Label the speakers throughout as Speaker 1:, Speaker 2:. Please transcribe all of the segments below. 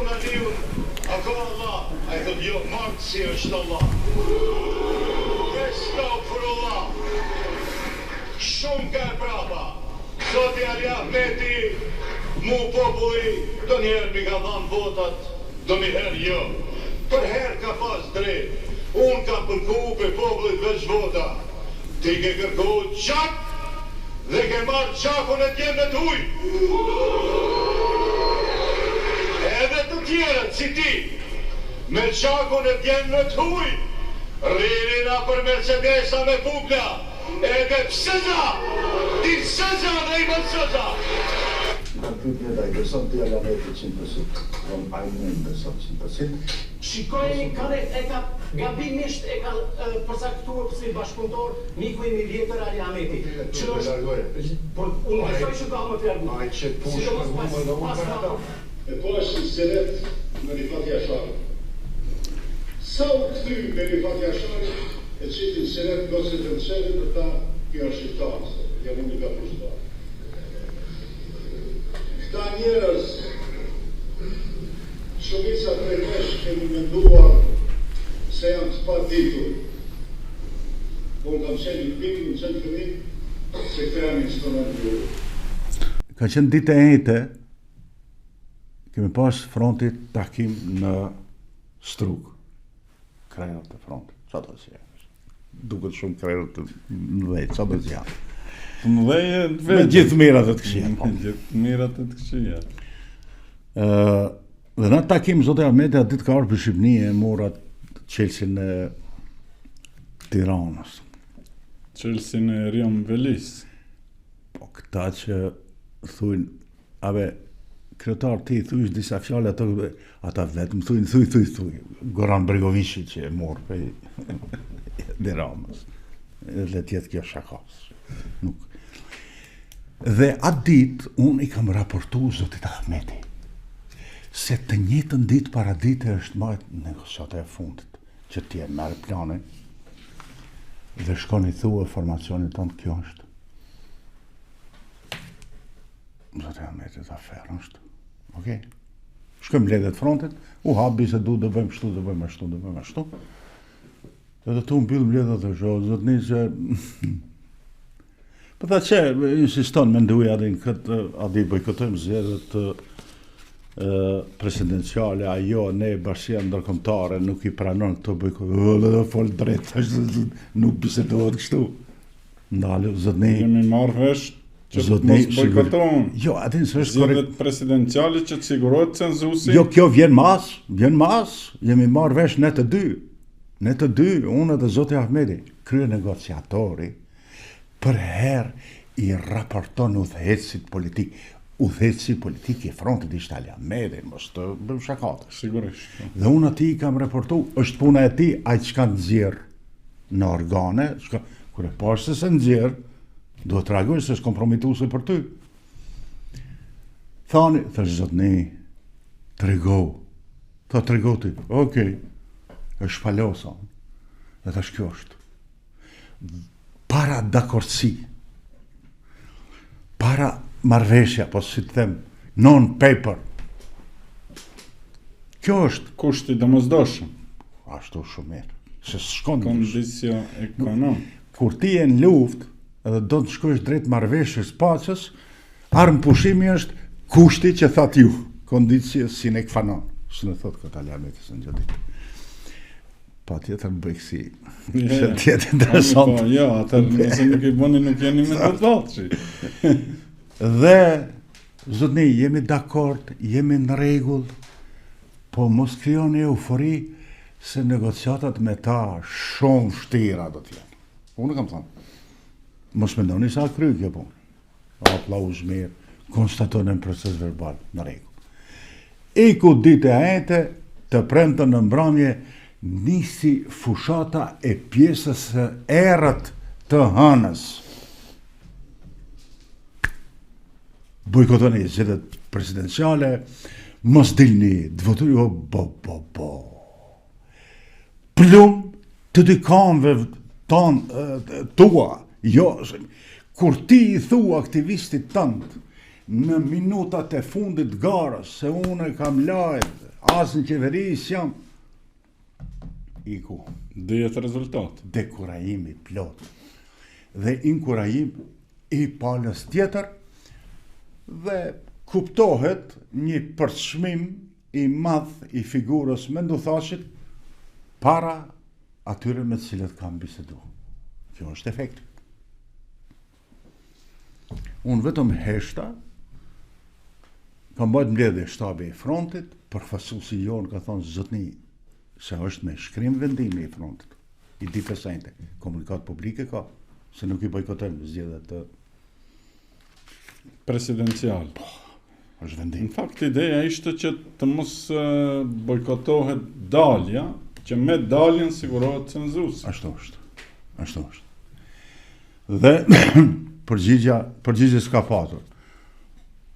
Speaker 1: Aliun, a ka Allah? A i thot, jo, martë si është Allah. Estağfurullah. Shumë ka e prapa. Zoti Ali Ahmeti, mu populli, do njerë mi ka dhanë votat, do njëherë jo. Për herë ka pas drejt, unë ka përku për popullit veç vota. Ti ke kërkohu qak, dhe ke marrë qakun e tjenë të huj. Edhe të tjerët, si ti, me qakun e tjenë të huj, rrina për Mercedesa me pugna, edhe pësëza, ti sëza dhe i më sëza.
Speaker 2: Në pytje da i beson të jala me 100%, unë a i në beson 100%.
Speaker 3: Shikojeni kare e ka gabimisht e ka përsaktuar si bashkëpunëtor miku i vjetër Ali Ahmeti. Që është, por unë besoj që ka më të largu.
Speaker 2: A i që pushë për humë dhe unë për ata.
Speaker 1: E po është një seret me Rifat Jasharë. Sa u këthy me Rifat Jasharë, e qitin seret gosit e në qerit dhe ta kjo është shqiptarës, jam unë nga pushtarë. Këta njerës, shumica të nesh kemi menduar se janë të pa ditur. Unë kam qenë një pikë, në qenë fëmijë, se këta janë instrumentu.
Speaker 2: Ka qenë ditë e njëjtë, kemi pas frontit takim në Strug, krejnët të frontit, sa të si janë. Duket shumë krejnët të mëdhej, sa të si janë. Me gjithë mirat e të këshia.
Speaker 4: Me gjithë mirat e të këshia.
Speaker 2: Dhe në takim, Zote Ahmeti, atë ditë ka arë për Shqipëni e morat Qelsin e Tiranës.
Speaker 4: Qelsin e Rion Velis.
Speaker 2: Po këta që thujnë, abe, kryetar ti thujsh disa fjale ata vetëm thuj. Goran Bregovici që e morë për Tiranës. Dhe tjetë kjo shakas. Nuk. Dhe atë ditë, unë i kam raportu Zotit Ahmeti, se të njëjtën ditë para dite është majtë negociata e fundit, që ti e merë plane, dhe shkoni thua formacionit tonë, kjo është. Zotit Ahmeti të aferë është. Okej? Shkëm ledet frontit, u habi se du dhe bëjmë shtu, dhe bëjmë ashtu. Edhe tu mbyll mbledhat dhe zho, zotni që... Për tha që insiston me nduja adin këtë, adi bojkotojmë zjedhët presidenciale, ajo, ne bashkësia ndërkombëtare nuk i pranon këto bojkotojmë, dhe folë drejt, nuk bisedohet kështu. Ndalë, zotni...
Speaker 4: Jemi marrë vesh që të mos bojkotojmë.
Speaker 2: Jo, adin së është
Speaker 4: zjedhët presidenciale që të sigurohet cenzusi.
Speaker 2: Jo, kjo vjen mas, jemi marrë vesh ne të dy, unë dhe Zoti Ahmeti, krye negociatori, për herë i raporton udhëheqësit politik. Udhëheqësi politik i frontit ishte Ali Ahmeti, mos të bëjmë shakate.
Speaker 4: Sigurisht.
Speaker 2: Dhe unë ati i kam raportu, është puna e ti, ai që ka nxjerr në organe, kur e pash se nxjerr, duhet të reagoj se është kompromituse për ty. Thani, thësh zotni, trego ti, okej, është shpalosa, dhe thash kjo është. Para dakordsi, para marrëveshja, po si të them, non-paper. Kjo është.
Speaker 4: Kushti domosdoshëm.
Speaker 2: Ashtu shumë mirë. Se s'shkon.
Speaker 4: Kondisio ekonom.
Speaker 2: Kur ti je në luftë, edhe do të shkosh drejt marrëveshjes paqes, armë pushimi është kushti që thatë ju. Kondicio sine qua non. Së në thotë këtë Ali Ahmeti së në gjëdit. Pa tjetër më bëjkësi, që tjetë interesant.
Speaker 4: Jo, atër nëse nuk i bëni nuk jeni me të valqi.
Speaker 2: Dhe, zotni, jemi dakord, jemi në regull, po mos krijoni eufori se negociatat me ta shumë vështira do t'jenë. Unë kam thënë, mos mendoni sa kry kjo punë. Aplauz mirë, konstatonin proces verbal, në regull. Iku dite ete, të premtën në mbramje, nisi fushata e pjesës së errët të hënës. Bojkotoni zgjedhjet presidenciale, mos dilni, të votoni plum të dykanëve tua. Jo, kur ti i thua aktivistit tënd në minutat e fundit garës se unë kam lajt as në qeveri s'jam iku.
Speaker 4: Dihet rezultat.
Speaker 2: Dekurajimi plot dhe inkurajim i palës tjetër dhe kuptohet një përçmim i madh i figurës menduthashit para atyre me të cilët kam bisedu. Kjo është efekti. Unë vetëm heshta kam bajt mbledhje shtabi i frontit, përfaqësuesi jonë ka thonë zotni se është me shkrim vendimi i frontit. I di pesajnte, komunikat publike ka, se nuk i bojkotojnë zgjedhjet të
Speaker 4: Presidencial.
Speaker 2: është vendim.
Speaker 4: Në fakt, ideja ishte që të mos bojkotohet dalja, që me daljen sigurohet cenzusi.
Speaker 2: Ashtu është. Dhe përgjigje s'ka patur.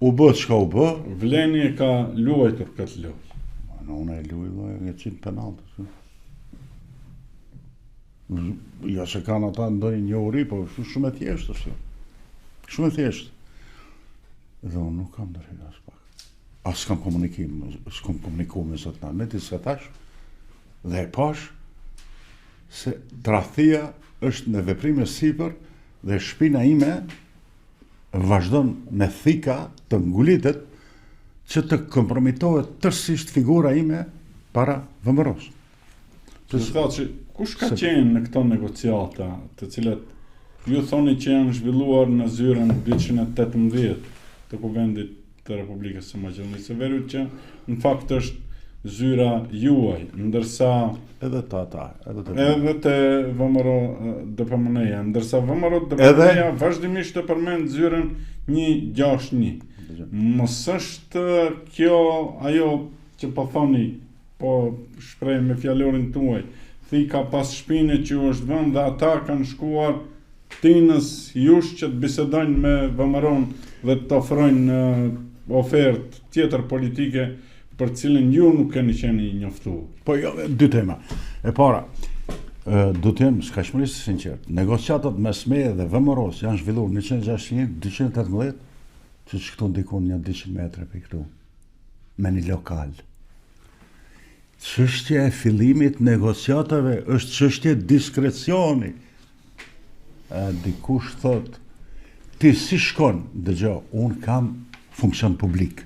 Speaker 2: U bë çka u bë.
Speaker 4: Vleni e ka luajtur këtë lojë.
Speaker 2: Unë e luaj nga 100 penaltë. Ja se kanë ata ndonjë një uri, po shumë e thjeshtë është. Shumë e thjeshtë. Dhe unë nuk kam ndërhyr as pak. As s'kam komunikuar me Zotin Ahmeti, se thash, dhe e pash se tradhtia është në veprime sipër dhe shpina ime vazhdon me thika të ngulitet që të kompromitohet tërësisht figura ime para VMRO-s.
Speaker 4: Të thotë që kush ka qenë në këto negociata, të cilat ju thoni që janë zhvilluar në zyrën 218 të Kuvendit të Republikës së Maqedonisë së Veriut, që në fakt është zyra juaj, ndërsa
Speaker 2: edhe
Speaker 4: te VMRO DPMN-ja, ndërsa VMRO DPMN-ja vazhdimisht të përmend zyrën 161. Mos është kjo ajo që po thoni, po shpreh me fjalorin tuaj, thika pas shpinë që u është vënë dhe ata kanë shkuar tinës jush që të bisedojnë me VMRO-n dhe të ofrojnë ofertë tjetër politike për cilën ju nuk keni qenë i njoftuar.
Speaker 2: Po jo, dy tema. E para, do të jem skaqërisht sinqert. Negociatat mes meje dhe VMRO-s janë zhvilluar 161, 218, që këtu ndikon një 200 metra për këtu, me një lokal. Çështja e fillimit negociatave është çështje diskrecioni. Dikush thot, ti si shkon, dëgjoj, unë kam funksion publik,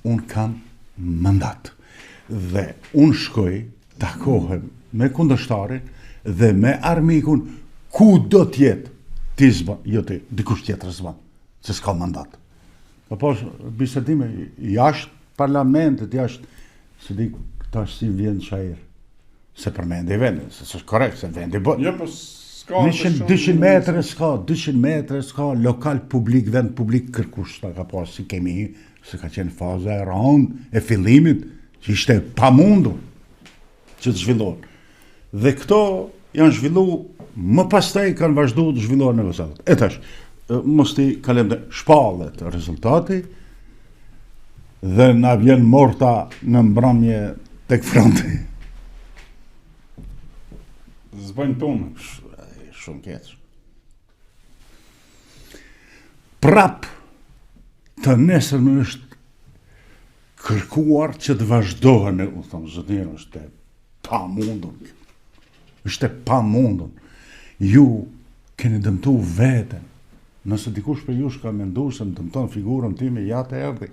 Speaker 2: unë kam mandat, dhe unë shkoj, takohem me kundërshtarin dhe me armikun, ku do t'jetë, ti zban, jo ti, dikush tjetër zban, se s'ka mandat. Apo bisedime jashtë parlamentit, jashtë, se di këta si vjen qajrë, se përmendi vendi, se s'është korekt, se vendi bët.
Speaker 4: Jo, po
Speaker 2: 200 metre s'ka lokal publik, vend publik kërkush ta ka pas, si kemi, se ka qenë faza e rënd e fillimit, që ishte pamundur që të zhvillohen. Dhe këto janë zhvillu, më pastaj kanë vazhdu të zhvillohen negociatat. E tash, mos ti kalem dhe shpallet rezultati dhe na vjen morta në mbrëmje tek fronti.
Speaker 4: Zbojnë punën.
Speaker 2: Shumë keq. Prap të nesërmë është kërkuar që të vazhdohen, u thonë zotënjë, është pamundun. Është pamundun. Ju keni dëmtu veten. Nëse dikush për ju ka menduar se më dëmton figurën time, ja të erdhi.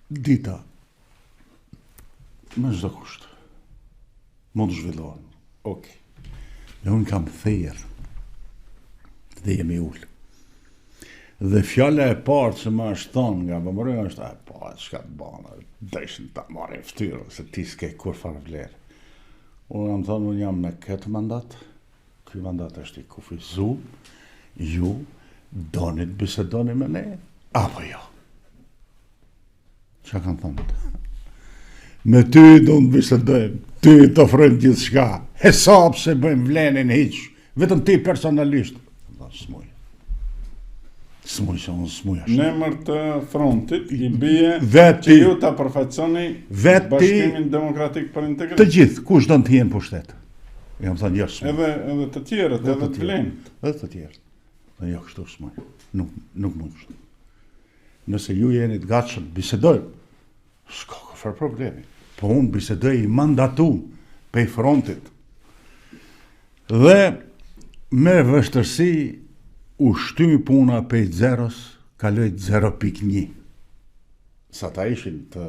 Speaker 2: Dita me çdo kusht. Mund të zhvillohen. Okej. Dhe unë kam thejër dhe jemi ullë. Dhe fjalla e parë që më është thonë nga VMRO është, po, çka të banë, deshin ta marrë e ftyrë, se ti s'ke kur farë vlerë. Unë jam thonë, unë jam me këtë mandat, ky mandat është i kufizu, ju donit bisedoni me ne, apo jo. Qa kanë thonë? Me ty do në bisedojmë, ty të ofrojmë gjithë shka, hesap se bëjmë vlenin hiq, vetëm ti personalisht. Smuj. Smuj se unë smuj ashtë.
Speaker 4: Në emër të frontit, i bie
Speaker 2: Veti-
Speaker 4: që ju ta përfaqësoni
Speaker 2: Veti-
Speaker 4: Bashkimin Demokratik për Integrim.
Speaker 2: Të gjithë, kush do në të jenë pushtet? Jam thënë, jo smuj.
Speaker 4: Edhe të tjerët,
Speaker 2: Edhe
Speaker 4: edhe
Speaker 2: të
Speaker 4: të
Speaker 2: tjerët.
Speaker 4: vlenit.
Speaker 2: Edhe të tjerë. Dhe jo kështu smuj. Nuk mund kështu. Nëse ju jeni të gatshëm, bisedojmë. S'ka Kufar problemi. Po unë bisedoj i mandatum pe i frontit. Dhe me vështërsi u shtymi puna pe i zeros, kaloj 0.1. Sa ta ishin të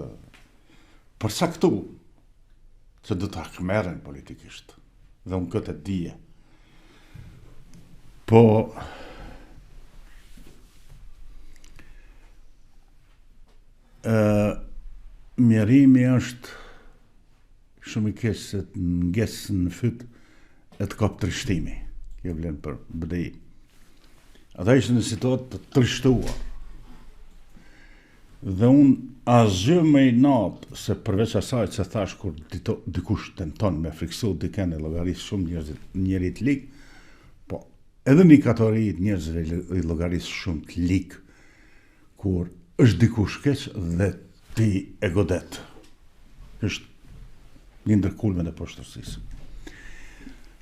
Speaker 2: përsaktu, se do të akmeren politikisht. Dhe unë këtë dije. Po, mjerimi është shumë i keq se të ngesë në fyt e të kap trishtimi. Kjo vlen për BDI. Ata ishte në situatë të trishtuar. Dhe unë asgjë më i natë se përveç asaj që thash kur dikush tenton me friksu diken e llogarisë shumë njerit lik, po edhe një kategorit njerëzve i llogarisë shumë të lik, kur është dikush keq dhe ti e godet. Është një ndër kulmet e poshtërsisë.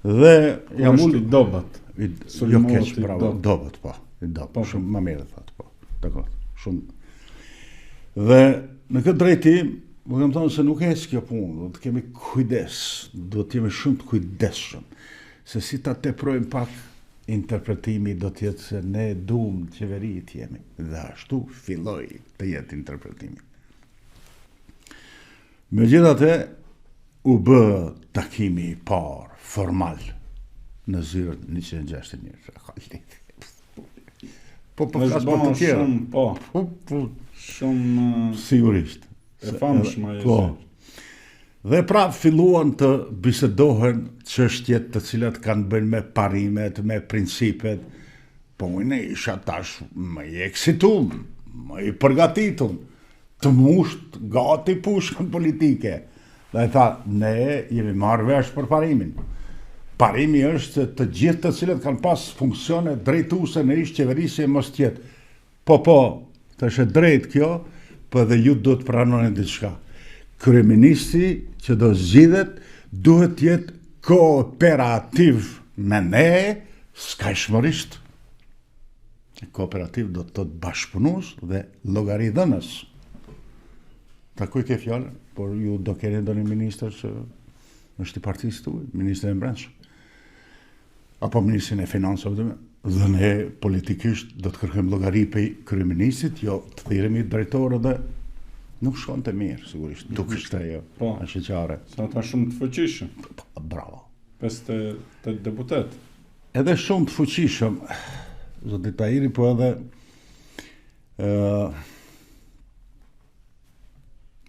Speaker 2: Dhe jam
Speaker 4: Është i dobat.
Speaker 2: Jo keq, bravo, dobat, po. I dobat, shumë më mirë thotë, po. Dakor, shumë. Dhe në këtë drejtim, më kam thonë se nuk e kjo punë, do të kemi kujdes, do të jemi shumë të kujdesshëm, se si ta teprojmë pak interpretimi do të jetë se ne duam qeveri të jemi, dhe ashtu filloi të jetë interpretimi. Megjithatë, u bë takimi i parë formal në zyrën 160 njerëz. Po flas për të tjerë.
Speaker 4: Po. Shumë
Speaker 2: sigurisht
Speaker 4: e famshme
Speaker 2: po. Dhe pra filluan të bisedohen çështjet të cilat kanë bënë me parimet, me principet. Po unë isha tash më i eksitum, më i përgatitur, të musht gati pushkën politike. Dhe tha, ne jemi marrë vesh për parimin. Parimi është se të gjithë të cilët kanë pas funksione drejtuese në ish qeverisje mos tjetë. Po, të është drejt kjo, po dhe ju do të pranoni diçka. Kryeministri që do zgjidhet duhet jetë kooperativ me ne, skajshmërisht. Kooperativ do të thotë bashkëpunues dhe llogaridhënës. Takoj ke fjalën, por ju do keni ndonjë ministër që është i partisë tuaj, ministri i Brendshëm. Apo ministrin e financave, dhe ne politikisht do të kërkojmë llogari prej kryeministrit, jo të thirremi drejtorë dhe nuk shkon të mirë, sigurisht. Dukeshte ajo.
Speaker 4: Po,
Speaker 2: është qarë.
Speaker 4: Sa ata shumë të fuqishëm.
Speaker 2: Bravo.
Speaker 4: 58 deputet.
Speaker 2: Edhe shumë të fuqishëm, zoti Tahiri, po edhe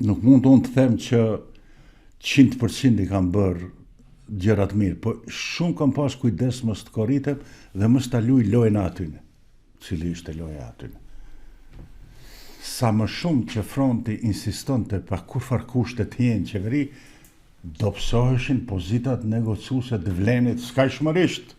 Speaker 2: nuk mund unë të them që 100% i kam bërë gjërat mirë, po shumë kam pas kujdes mos të korritem dhe mos ta luaj lojën atyne, cili ishte loja atyne. Sa më shumë që fronti insistonte pa kurfar kushte të jenë qeveri, do psoheshin pozitat negociuese të vlenit skajshmërisht.